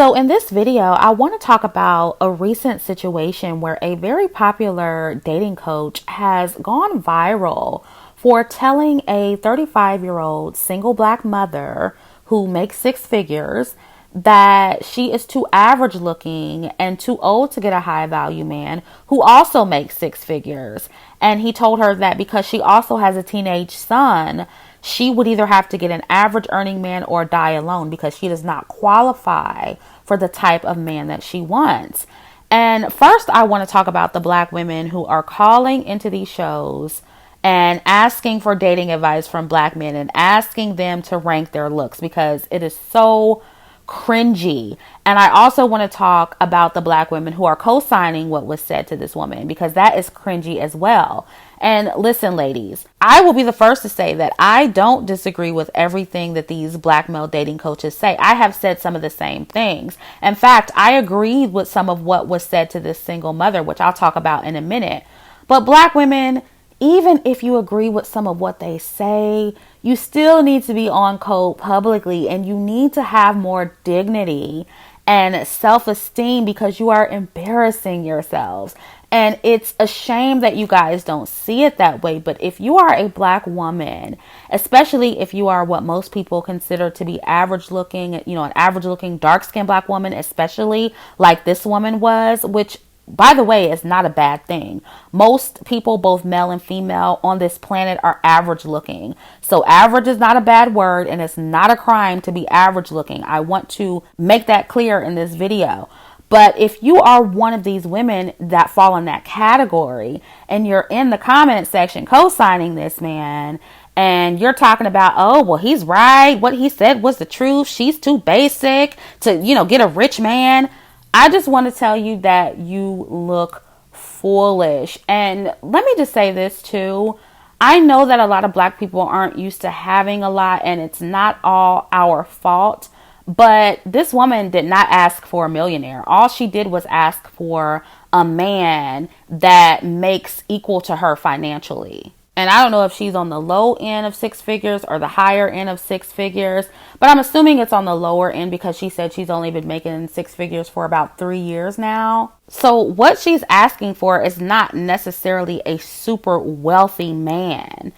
So in this video, I want to talk about a recent situation where a very popular dating coach has gone viral for telling a 35-year-old single black mother who makes six figures that she is too average looking and too old to get a high value man who also makes six figures. And he told her that because she also has a teenage son, she would either have to get an average earning man or die alone because she does not qualify for the type of man that she wants. And first, I want to talk about the black women who are calling into these shows and asking for dating advice from black men and asking them to rank their looks because it is so cringy. And I also want to talk about the black women who are co-signing what was said to this woman because that is cringy as well. And listen, ladies, I will be the first to say that I don't disagree with everything that these black male dating coaches say. I have said some of the same things. In fact, I agreed with some of what was said to this single mother, which I'll talk about in a minute. But black women, even if you agree with some of what they say, you still need to be on code publicly and you need to have more dignity and self-esteem because you are embarrassing yourselves. And it's a shame that you guys don't see it that way. But if you are a black woman, especially if you are what most people consider to be average looking, an average looking dark skinned black woman, especially like this woman was, which by the way, is not a bad thing. Most people, both male and female on this planet, are average looking. So average is not a bad word and it's not a crime to be average looking. I want to make that clear in this video. But if you are one of these women that fall in that category and you're in the comment section co-signing this man and you're talking about, oh, well, he's right. What he said was the truth. She's too basic to, get a rich man. I just want to tell you that you look foolish. And let me just say this too. I know that a lot of black people aren't used to having a lot and it's not all our fault. But this woman did not ask for a millionaire. All she did was ask for a man that makes equal to her financially. And I don't know if she's on the low end of six figures or the higher end of six figures, but I'm assuming it's on the lower end because she said she's only been making six figures for about 3 years now. So what she's asking for is not necessarily a super wealthy man.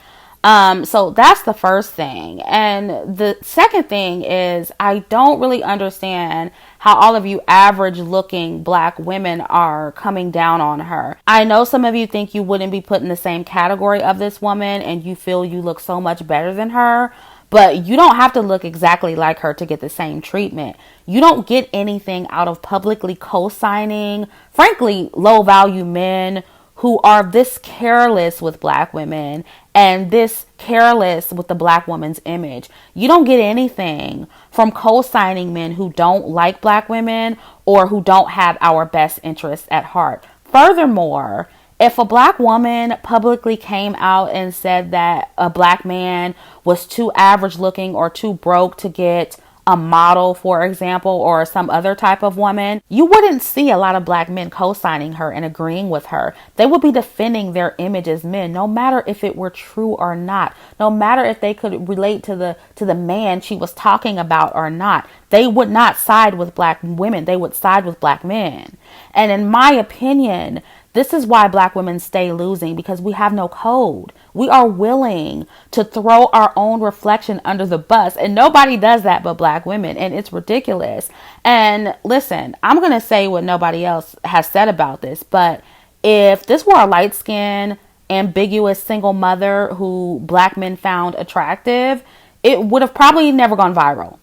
So that's the first thing. And the second thing is I don't really understand how all of you average looking black women are coming down on her. I know some of you think you wouldn't be put in the same category of this woman and you feel you look so much better than her, but you don't have to look exactly like her to get the same treatment. You don't get anything out of publicly co-signing, frankly, low value men who are this careless with black women and this careless with the black woman's image. You don't get anything from co-signing men who don't like black women or who don't have our best interests at heart. Furthermore, if a black woman publicly came out and said that a black man was too average looking or too broke to get a model, for example, or some other type of woman, you wouldn't see a lot of black men co-signing her and agreeing with her. They would be defending their image as men, no matter if it were true or not, no matter if they could relate to the man she was talking about or not. They would not side with black women. They would side with black men. And in my opinion, this is why black women stay losing, because we have no code. We are willing to throw our own reflection under the bus, and nobody does that but black women, and it's ridiculous. And listen, I'm going to say what nobody else has said about this, but if this were a light-skinned, ambiguous single mother who black men found attractive, it would have probably never gone viral.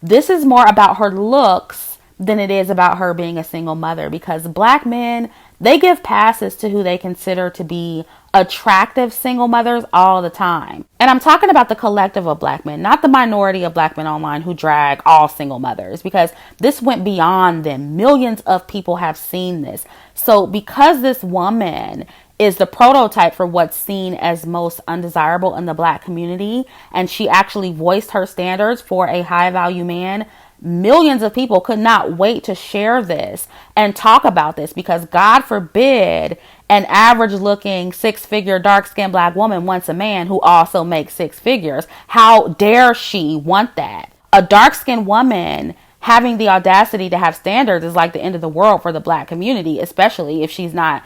This is more about her looks than it is about her being a single mother, because black men, they give passes to who they consider to be attractive single mothers all the time. And I'm talking about the collective of black men, not the minority of black men online who drag all single mothers, because this went beyond them. Millions of people have seen this. So because this woman is the prototype for what's seen as most undesirable in the black community, and she actually voiced her standards for a high value man, millions of people could not wait to share this and talk about this, because God forbid an average looking six-figure dark-skinned black woman wants a man who also makes six figures. How dare she want that? A dark-skinned woman having the audacity to have standards is like the end of the world for the black community, especially if she's not,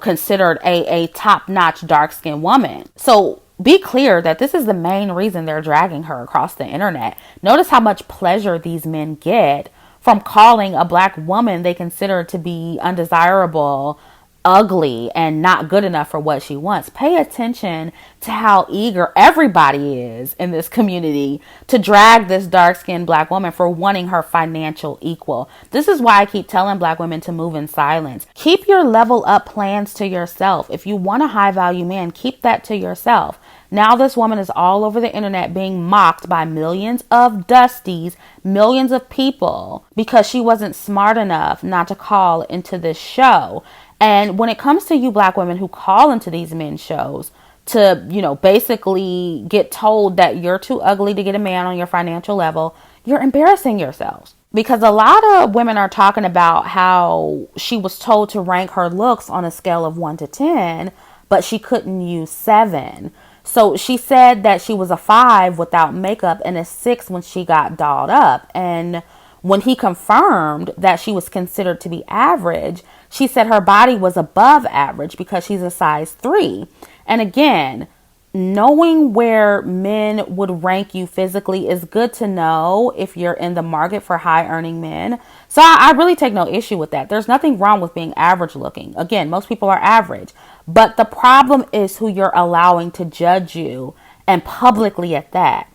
considered a top-notch dark-skinned woman. So be clear that this is the main reason they're dragging her across the internet. Notice how much pleasure these men get from calling a black woman they consider to be undesirable, ugly, and not good enough for what she wants. Pay attention to how eager everybody is in this community to drag this dark-skinned black woman for wanting her financial equal. This is why I keep telling black women to move in silence. Keep your level up plans to yourself. If you want a high value man, keep that to yourself. Now this woman is all over the internet being mocked by millions of dusties, millions of people, because she wasn't smart enough not to call into this show. And when it comes to you black women who call into these men's shows to, basically get told that you're too ugly to get a man on your financial level, you're embarrassing yourselves. Because a lot of women are talking about how she was told to rank her looks on a scale of 1 to 10, but she couldn't use 7. So she said that she was a 5 without makeup and a 6 when she got dolled up. And when he confirmed that she was considered to be average, she said her body was above average because she's a size 3. And again, knowing where men would rank you physically is good to know if you're in the market for high earning men. So I really take no issue with that. There's nothing wrong with being average looking. Again, most people are average. But the problem is who you're allowing to judge you, and publicly at that.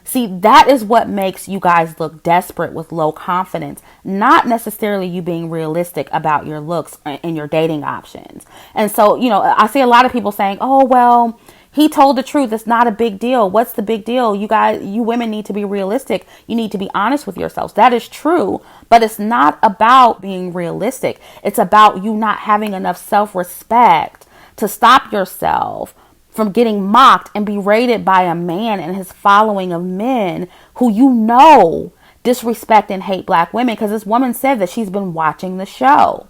See, that is what makes you guys look desperate with low confidence, not necessarily you being realistic about your looks and your dating options. And so, I see a lot of people saying, oh, well, he told the truth. It's not a big deal. What's the big deal? You women need to be realistic. You need to be honest with yourselves. That is true, but it's not about being realistic. It's about you not having enough self-respect to stop yourself from getting mocked and berated by a man and his following of men who disrespect and hate black women, because this woman said that she's been watching the show.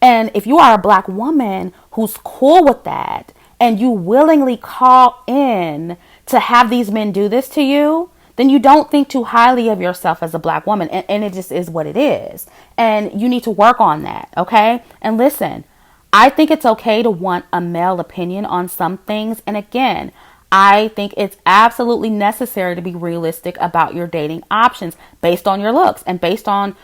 And if you are a black woman who's cool with that and you willingly call in to have these men do this to you, then you don't think too highly of yourself as a black woman. And it just is what it is. And you need to work on that, okay? And listen, I think it's okay to want a male opinion on some things. And again, I think it's absolutely necessary to be realistic about your dating options based on your looks and based on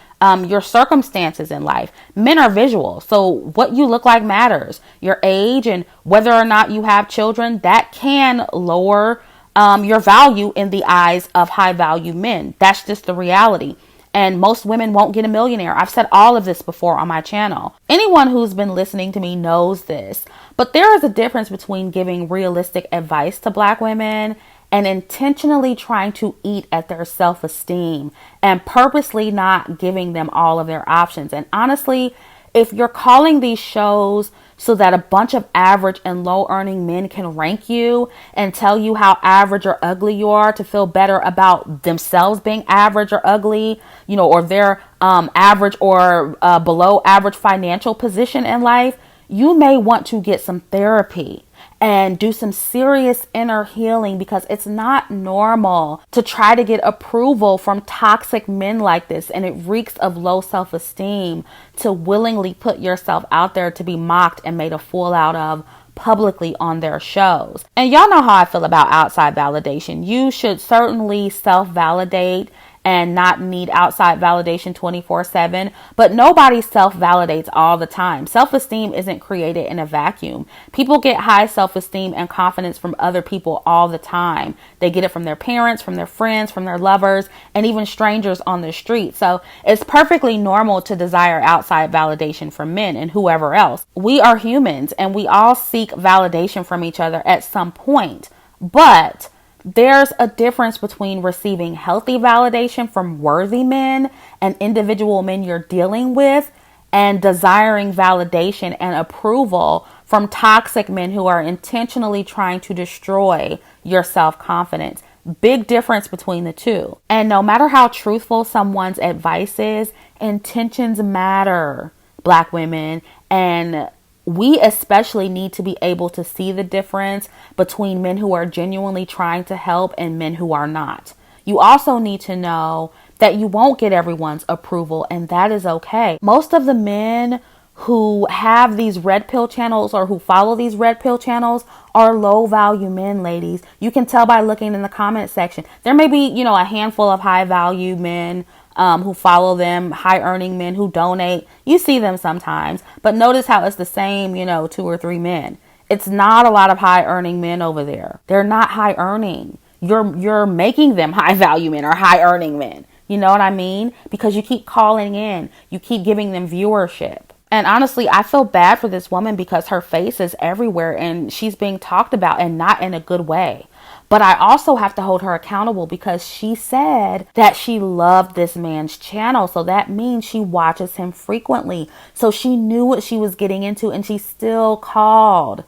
your circumstances in life. Men are visual, so what you look like matters. Your age and whether or not you have children, that can lower your value in the eyes of high value men. That's just the reality. And most women won't get a millionaire. I've said all of this before on my channel. Anyone who's been listening to me knows this. But there is a difference between giving realistic advice to black women and intentionally trying to eat at their self-esteem and purposely not giving them all of their options. And honestly, if you're calling these shows so that a bunch of average and low earning men can rank you and tell you how average or ugly you are to feel better about themselves being average or ugly, or their average or below average financial position in life, you may want to get some therapy and do some serious inner healing, because it's not normal to try to get approval from toxic men like this. And it reeks of low self-esteem to willingly put yourself out there to be mocked and made a fool out of publicly on their shows. And y'all know how I feel about outside validation. You should certainly self-validate and not need outside validation 24/7, but nobody self-validates all the time. Self-esteem isn't created in a vacuum. People get high self-esteem and confidence from other people all the time. They get it from their parents, from their friends, from their lovers, and even strangers on the street. So it's perfectly normal to desire outside validation from men and whoever else. We are humans and we all seek validation from each other at some point, but there's a difference between receiving healthy validation from worthy men and individual men you're dealing with, and desiring validation and approval from toxic men who are intentionally trying to destroy your self-confidence. Big difference between the two. And no matter how truthful someone's advice is, intentions matter, black women. And we especially need to be able to see the difference between men who are genuinely trying to help and men who are not. You also need to know that you won't get everyone's approval, and that is okay. Most of the men who have these red pill channels or who follow these red pill channels are low value men, ladies. You can tell by looking in the comment section. There may be, a handful of high value men who follow them, high earning men who donate. You see them sometimes, but notice how it's the same, 2 or 3 men. It's not a lot of high earning men over there. They're not high earning. You're making them high value men or high earning men. You know what I mean? Because you keep calling in, you keep giving them viewership. And honestly, I feel bad for this woman because her face is everywhere and she's being talked about, and not in a good way. But I also have to hold her accountable because she said that she loved this man's channel. So that means she watches him frequently. So she knew what she was getting into and she still called.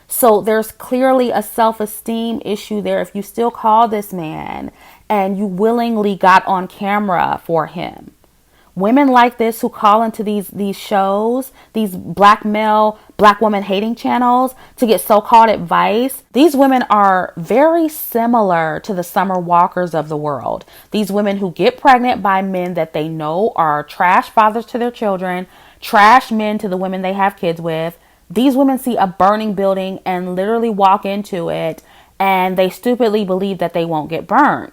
So there's clearly a self-esteem issue there if you still call this man and you willingly got on camera for him. Women like this who call into these shows, these black woman hating channels to get so-called advice. These women are very similar to the Summer Walkers of the world. These women who get pregnant by men that they know are trash fathers to their children, trash men to the women they have kids with. These women see a burning building and literally walk into it, and they stupidly believe that they won't get burned.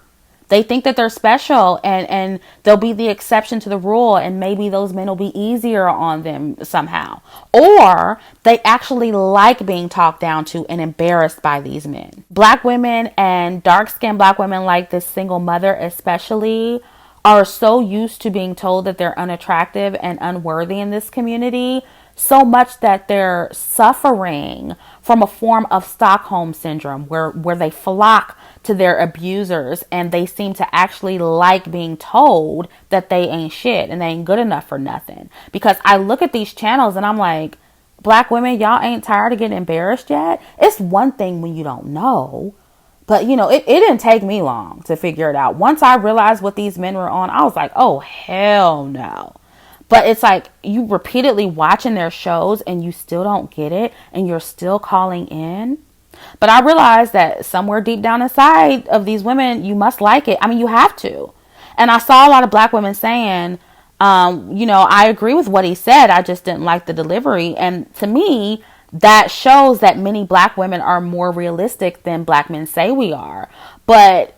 They think that they're special and they'll be the exception to the rule, and maybe those men will be easier on them somehow. Or they actually like being talked down to and embarrassed by these men. Black women and dark-skinned black women like this single mother especially are so used to being told that they're unattractive and unworthy in this community, so much that they're suffering from a form of Stockholm syndrome where they flock to their abusers and they seem to actually like being told that they ain't shit and they ain't good enough for nothing. Because I look at these channels and I'm like, black women, y'all ain't tired of getting embarrassed yet? It's one thing when you don't know. But, it didn't take me long to figure it out. Once I realized what these men were on, I was like, oh, hell no. But it's like you repeatedly watching their shows and you still don't get it and you're still calling in. But I realized that somewhere deep down inside of these women, you must like it. I mean, you have to. And I saw a lot of black women saying, I agree with what he said. I just didn't like the delivery. And to me, that shows that many black women are more realistic than black men say we are. But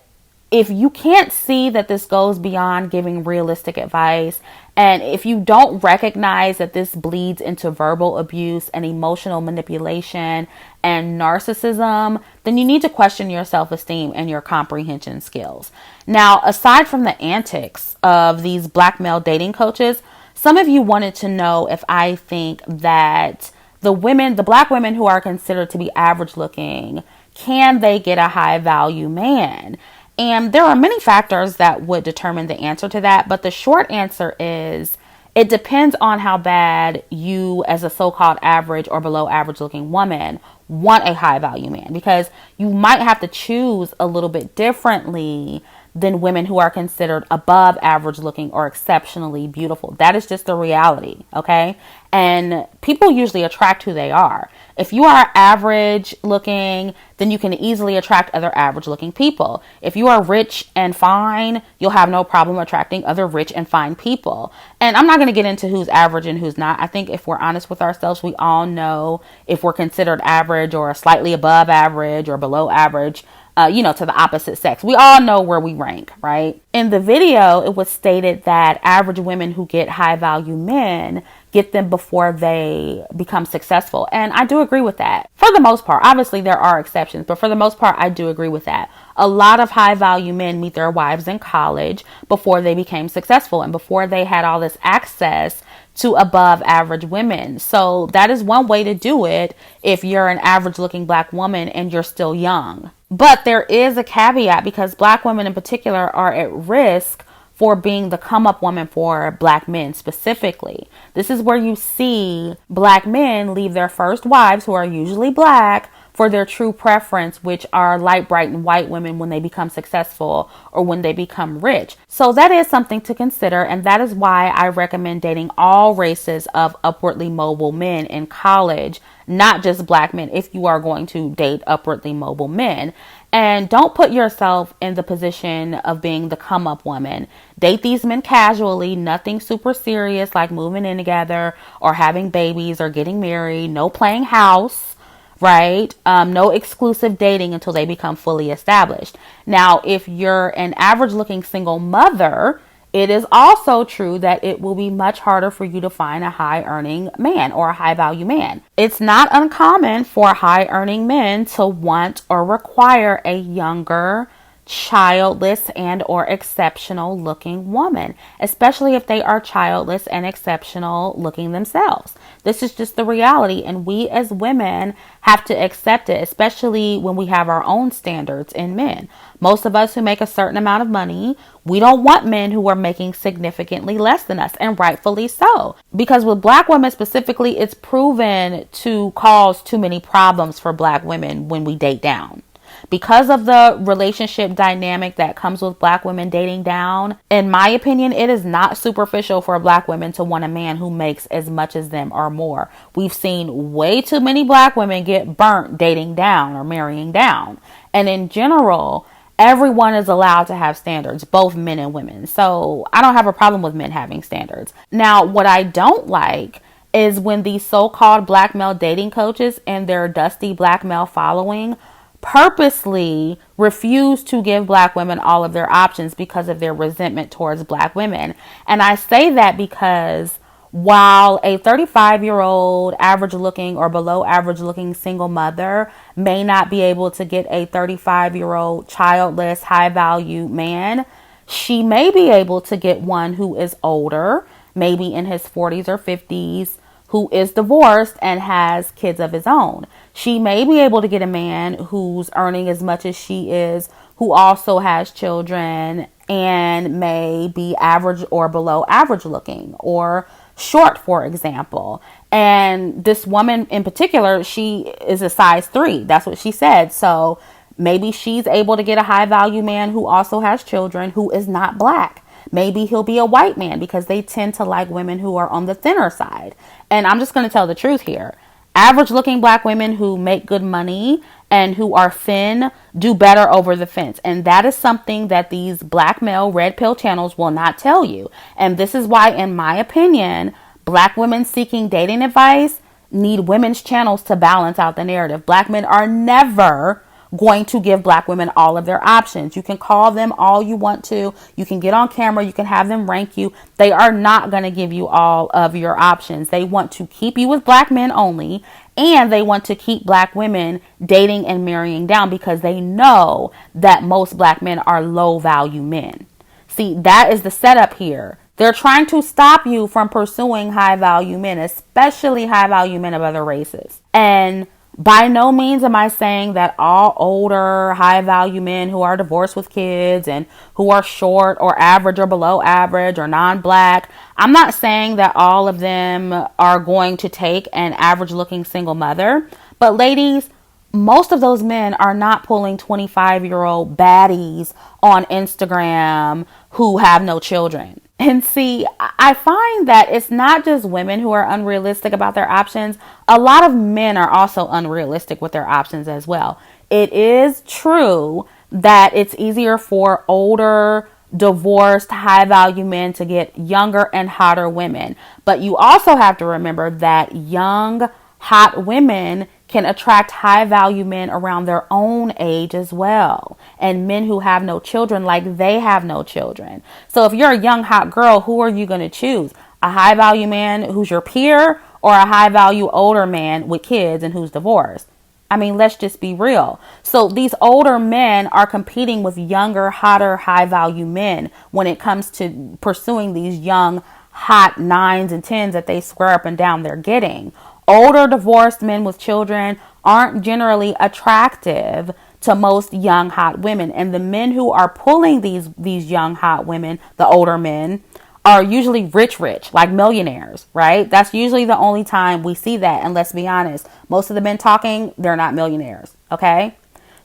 if you can't see that this goes beyond giving realistic advice, and if you don't recognize that this bleeds into verbal abuse and emotional manipulation and narcissism, then you need to question your self-esteem and your comprehension skills. Now, aside from the antics of these black male dating coaches, some of you wanted to know if I think that the black women who are considered to be average looking, can they get a high value man? And there are many factors that would determine the answer to that. But the short answer is it depends on how bad you, as a so-called average or below average looking woman, want a high value man. Because you might have to choose a little bit differently than women who are considered above average looking or exceptionally beautiful. That is just the reality, okay? And people usually attract who they are. If you are average looking, then you can easily attract other average looking people. If you are rich and fine, you'll have no problem attracting other rich and fine people. And I'm not going to get into who's average and who's not. I think if we're honest with ourselves, we all know if we're considered average or slightly above average or below average, to the opposite sex. We all know where we rank, right? In the video, it was stated that average women who get high value men get them before they become successful. And I do agree with that. For the most part, obviously there are exceptions, but for the most part, I do agree with that. A lot of high value men meet their wives in college before they became successful and before they had all this access to above average women. So that is one way to do it if you're an average looking black woman and you're still young. But there is a caveat because black women in particular are at risk for being the come up woman for black men specifically. This is where you see black men leave their first wives, who are usually black, for their true preference, which are light, bright, and white women when they become successful or when they become rich. So that is something to consider, and that is why I recommend dating all races of upwardly mobile men in college, not just black men, if you are going to date upwardly mobile men. And don't put yourself in the position of being the come up woman. Date these men casually, nothing super serious like moving in together or having babies or getting married, no playing house, right? No exclusive dating until they become fully established. Now, if you're an average looking single mother, it is also true that it will be much harder for you to find a high earning man or a high value man. It's not uncommon for high earning men to want or require a younger, childless and or exceptional looking woman, especially if they are childless and exceptional looking themselves. This is just the reality, and we as women have to accept it, especially when we have our own standards in men. Most of us who make a certain amount of money, we don't want men who are making significantly less than us, and rightfully so. Because with black women specifically, it's proven to cause too many problems for black women when we date down. Because of the relationship dynamic that comes with black women dating down, in my opinion, it is not superficial for black women to want a man who makes as much as them or more. We've seen way too many black women get burnt dating down or marrying down. And in general, everyone is allowed to have standards, both men and women. So I don't have a problem with men having standards. Now, what I don't like is when these so-called black male dating coaches and their dusty black male following purposely refuse to give black women all of their options because of their resentment towards black women. And I say that because while a 35-year-old average looking or below average looking single mother may not be able to get a 35-year-old childless high value man, she may be able to get one who is older, maybe in his 40s or 50s, who is divorced and has kids of his own. She may be able to get a man who's earning as much as she is, who also has children and may be average or below average looking or short, for example. And this woman in particular, she is a size 3. That's what she said. So maybe she's able to get a high value man who also has children, who is not black. Maybe he'll be a white man because they tend to like women who are on the thinner side. And I'm just going to tell the truth here. Average looking black women who make good money and who are thin do better over the fence. And that is something that these black male red pill channels will not tell you. And this is why, in my opinion, black women seeking dating advice need women's channels to balance out the narrative. Black men are never going to give black women all of their options. You can call them all you want to. You can get on camera. You can have them rank you. They are not going to give you all of your options. They want to keep you with black men only. And they want to keep black women dating and marrying down because they know that most black men are low value men. See, that is the setup here. They're trying to stop you from pursuing high value men, especially high value men of other races. And by no means am I saying that all older, high value men who are divorced with kids and who are short or average or below average or non-black, I'm not saying that all of them are going to take an average looking single mother. But ladies, most of those men are not pulling 25-year-old baddies on Instagram who have no children. And see, I find that it's not just women who are unrealistic about their options. A lot of men are also unrealistic with their options as well. It is true that it's easier for older, divorced, high value men to get younger and hotter women. But you also have to remember that young, hot women can attract high value men around their own age as well. And men who have no children like they have no children. So if you're a young hot girl, who are you going to choose? A high value man who's your peer or a high value older man with kids and who's divorced? I mean, let's just be real. So these older men are competing with younger, hotter, high value men when it comes to pursuing these young, hot 9s and 10s that they swear up and down they're getting. Older divorced men with children aren't generally attractive to most young hot women. And the men who are pulling these young hot women, the older men, are usually rich, like millionaires, right? That's usually the only time we see that. And let's be honest, most of the men talking, they're not millionaires, okay?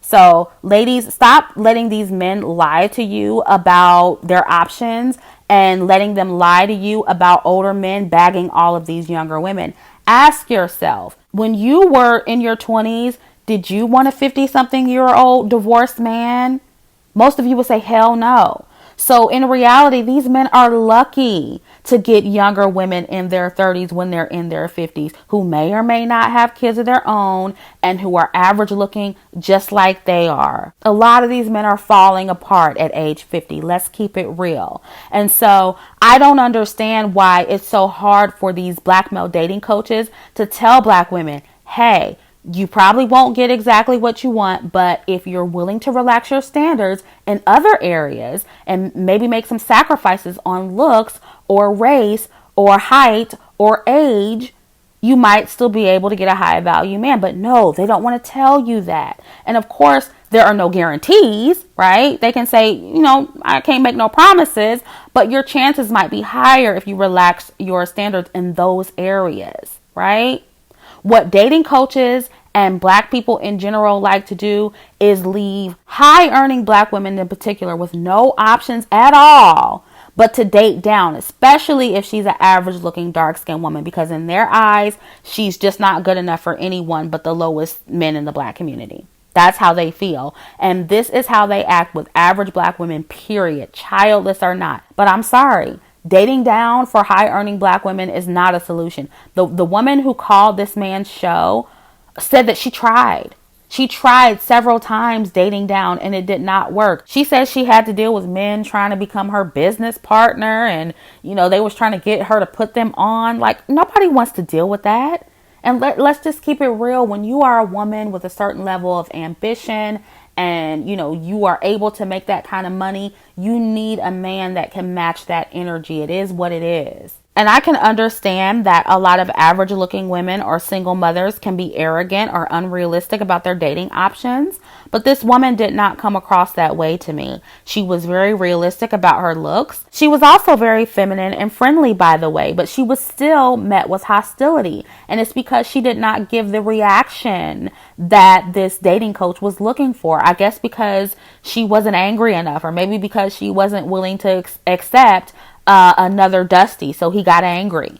So ladies, stop letting these men lie to you about their options and letting them lie to you about older men bagging all of these younger women. Ask yourself, when you were in your 20s, Did you want a 50-something-year-old divorced man? Most of you would say, hell no. So in reality, these men are lucky to get younger women in their 30s when they're in their 50s who may or may not have kids of their own and who are average looking just like they are. A lot of these men are falling apart at age 50. Let's keep it real. And so I don't understand why it's so hard for these black male dating coaches to tell black women, hey, you probably won't get exactly what you want, but if you're willing to relax your standards in other areas and maybe make some sacrifices on looks or race or height or age, you might still be able to get a high value man. But no, they don't want to tell you that. And of course, there are no guarantees, right? They can say, I can't make no promises, but your chances might be higher if you relax your standards in those areas, right? What dating coaches and black people in general like to do is leave high earning black women in particular with no options at all but to date down, especially if she's an average looking dark skinned woman, because in their eyes, she's just not good enough for anyone but the lowest men in the black community. That's how they feel. And this is how they act with average black women, period, childless or not. But I'm sorry. Dating down for high earning black women is not a solution. The woman who called this man's show said that she tried. She tried several times dating down and it did not work. She said she had to deal with men trying to become her business partner and, they was trying to get her to put them on. Like, nobody wants to deal with that. And let's just keep it real. When you are a woman with a certain level of ambition and, you are able to make that kind of money, you need a man that can match that energy. It is what it is. And I can understand that a lot of average looking women or single mothers can be arrogant or unrealistic about their dating options. But this woman did not come across that way to me. She was very realistic about her looks. She was also very feminine and friendly, by the way, but she was still met with hostility. And it's because she did not give the reaction that this dating coach was looking for. I guess because she wasn't angry enough, or maybe because she wasn't willing to accept another Dusty, so he got angry.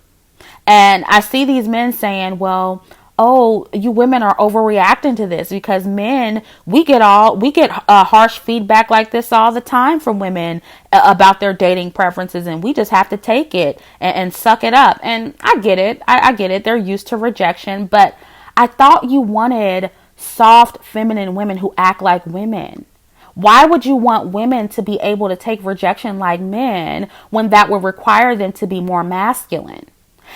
And I see these men saying, well, oh, you women are overreacting to this because men, we get harsh feedback like this all the time from women about their dating preferences, and we just have to take it and suck it up. And I get it. I get it. They're used to rejection, but I thought you wanted soft, feminine women who act like women. Why would you want women to be able to take rejection like men when that would require them to be more masculine?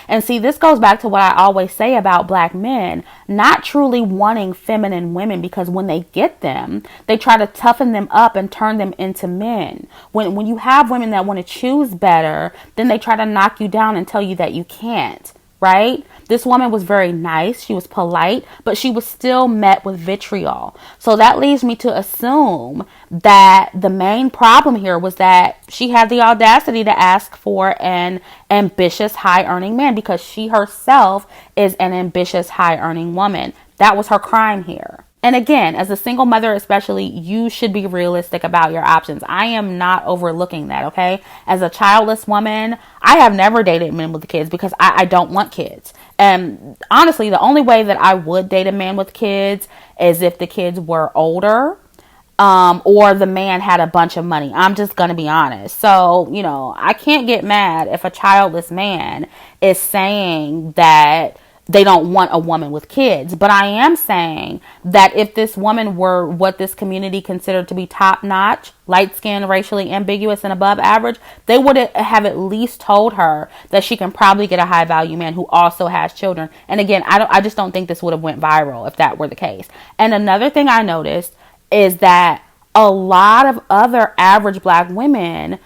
And see, this goes back to what I always say about black men, not truly wanting feminine women, because when they get them, they try to toughen them up and turn them into men. When you have women that want to choose better, then they try to knock you down and tell you that you can't. Right? This woman was very nice. She was polite, but she was still met with vitriol. So that leads me to assume that the main problem here was that she had the audacity to ask for an ambitious, high-earning man because she herself is an ambitious, high-earning woman. That was her crime here. And again, as a single mother especially, you should be realistic about your options. I am not overlooking that, okay? As a childless woman, I have never dated men with kids because I don't want kids. And honestly, the only way that I would date a man with kids is if the kids were older, or the man had a bunch of money. I'm just going to be honest. So, I can't get mad if a childless man is saying that they don't want a woman with kids. But I am saying that if this woman were what this community considered to be top-notch, light-skinned, racially ambiguous, and above average, they would have at least told her that she can probably get a high-value man who also has children. And again, I just don't think this would have went viral if that were the case. And another thing I noticed is that a lot of other average black women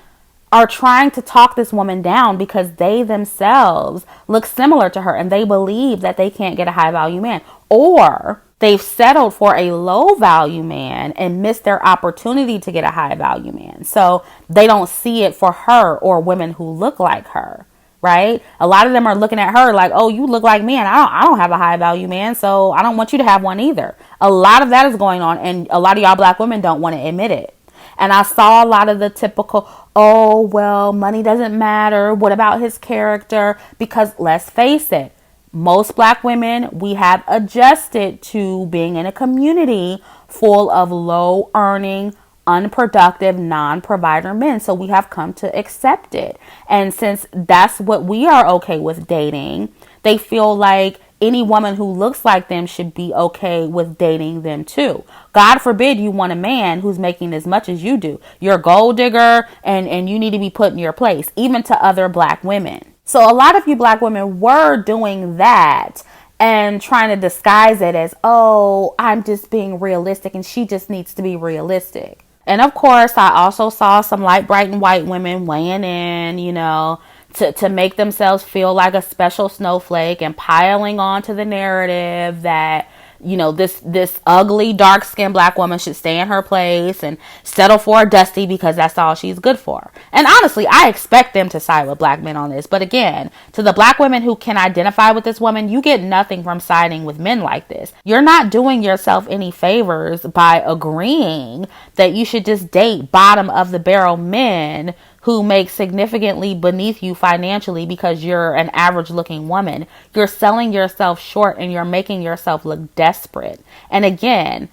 are trying to talk this woman down because they themselves look similar to her and they believe that they can't get a high value man, or they've settled for a low value man and missed their opportunity to get a high value man. So they don't see it for her or women who look like her, right? A lot of them are looking at her like, oh, you look like me and I don't have a high value man, so I don't want you to have one either. A lot of that is going on, and a lot of y'all black women don't want to admit it. And I saw a lot of the typical, oh, well, money doesn't matter. What about his character? Because let's face it, Most black women, we have adjusted to being in a community full of low earning, unproductive, non-provider men. So we have come to accept it. And since that's what we are okay with dating, they feel like any woman who looks like them should be okay with dating them too. God forbid you want a man who's making as much as you do. You're a gold digger and you need to be put in your place, even to other black women. So a lot of you black women were doing that and trying to disguise it as, oh, I'm just being realistic and she just needs to be realistic. And of course, I also saw some light, bright, and white women weighing in, to make themselves feel like a special snowflake and piling on to the narrative that, this ugly, dark-skinned black woman should stay in her place and settle for a dusty because that's all she's good for. And honestly, I expect them to side with black men on this. But again, to the black women who can identify with this woman, you get nothing from siding with men like this. You're not doing yourself any favors by agreeing that you should just date bottom-of-the-barrel men who make significantly beneath you financially because you're an average looking woman. You're selling yourself short and you're making yourself look desperate. And again,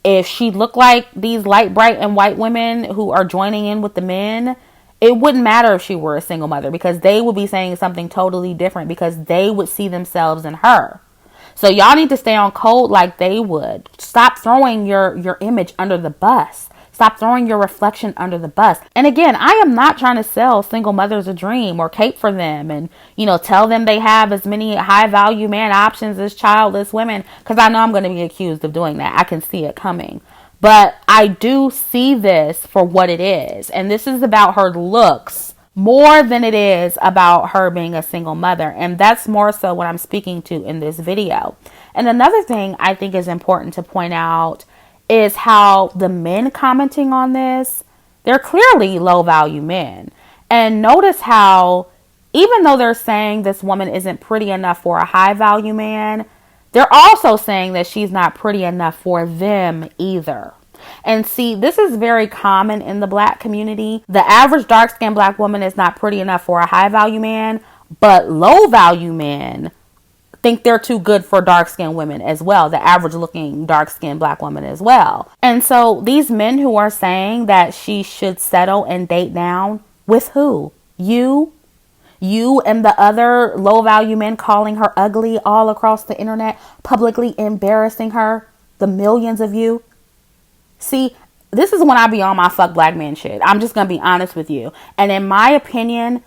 if she looked like these light, bright, and white women who are joining in with the men, it wouldn't matter if she were a single mother because they would be saying something totally different because they would see themselves in her. So y'all need to stay on code like they would. Stop throwing your image under the bus. Stop throwing your reflection under the bus. And again, I am not trying to sell single mothers a dream or cape for them and, tell them they have as many high value man options as childless women, because I know I'm going to be accused of doing that. I can see it coming. But I do see this for what it is. And this is about her looks more than it is about her being a single mother. And that's more so what I'm speaking to in this video. And another thing I think is important to point out is how the men commenting on this, they're clearly low value men. And notice how, even though they're saying this woman isn't pretty enough for a high value man, they're also saying that she's not pretty enough for them either. And see, this is very common in the black community. The average dark-skinned black woman is not pretty enough for a high value man, but low value men think they're too good for dark-skinned women as well, the average-looking dark-skinned black woman as well. And so these men who are saying that she should settle and date down, with who? You and the other low-value men calling her ugly all across the internet, publicly embarrassing her, the millions of you. See, this is when I be on my fuck black man shit. I'm just going to be honest with you. And in my opinion,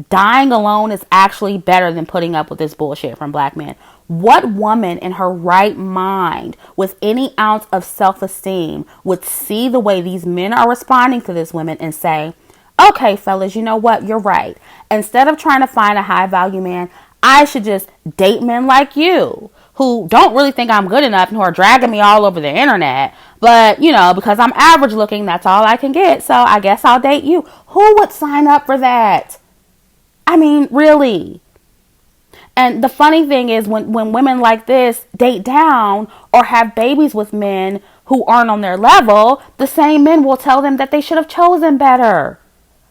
dying alone is actually better than putting up with this bullshit from black men. What woman in her right mind with any ounce of self-esteem would see the way these men are responding to this woman and say, okay, fellas, you know what? You're right. Instead of trying to find a high value man, I should just date men like you who don't really think I'm good enough and who are dragging me all over the internet. But, because I'm average looking, that's all I can get. So I guess I'll date you. Who would sign up for that? I mean, really. And the funny thing is when women like this date down or have babies with men who aren't on their level, the same men will tell them that they should have chosen better.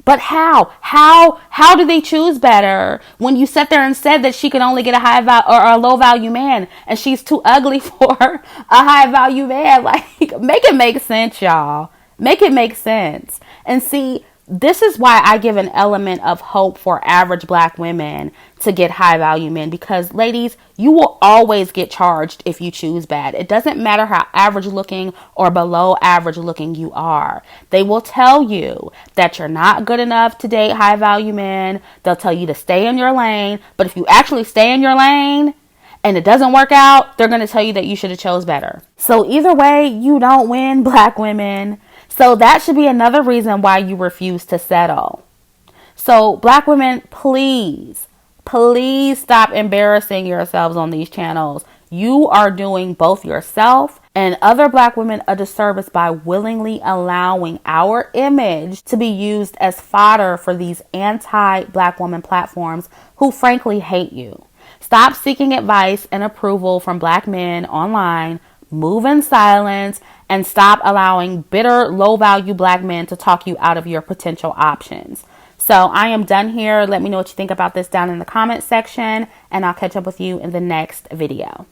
But how? How do they choose better when you sat there and said that she could only get a high value or a low value man and she's too ugly for a high value man? Like, make it make sense, y'all. Make it make sense. And see, this is why I give an element of hope for average black women to get high value men, because ladies, you will always get charged if you choose bad. It doesn't matter how average looking or below average looking you are. They will tell you that you're not good enough to date high value men. They'll tell you to stay in your lane. But if you actually stay in your lane and it doesn't work out, they're going to tell you that you should have chose better. So either way, you don't win, black women. So that should be another reason why you refuse to settle. So black women, please stop embarrassing yourselves on these channels. You are doing both yourself and other black women a disservice by willingly allowing our image to be used as fodder for these anti-black woman platforms who frankly hate you. Stop seeking advice and approval from black men online. Move in silence and stop allowing bitter, low-value black men to talk you out of your potential options. So I am done here. Let me know what you think about this down in the comment section, and I'll catch up with you in the next video.